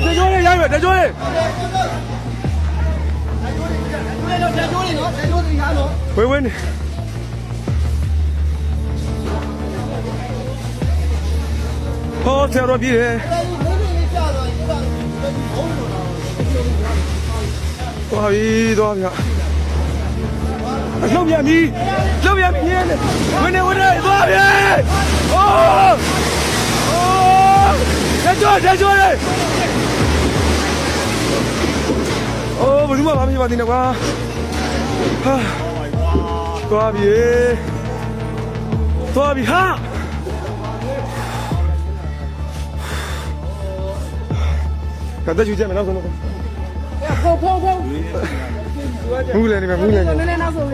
ရိုက်မယ်တကြိုးလေးဝင်းနေဟောဆရာတော်ပြည်တယ်သွားပြီသွားပြီလှုပ်ပြန်ပြီလှုပ်ပြန်ပြီဝင်နေသွားပြီအိုးတကြိုးလေးအိုးဘယ်သူမှမဖြစ်ပါသေးနဲ့ကွာဟာသွားပြီဟာကတည်းကကြည့်မယ်နောက်ဆုံးဖုန်းမူးလည်းနေမယ်မူးလည်းနေနောက်ဆုံး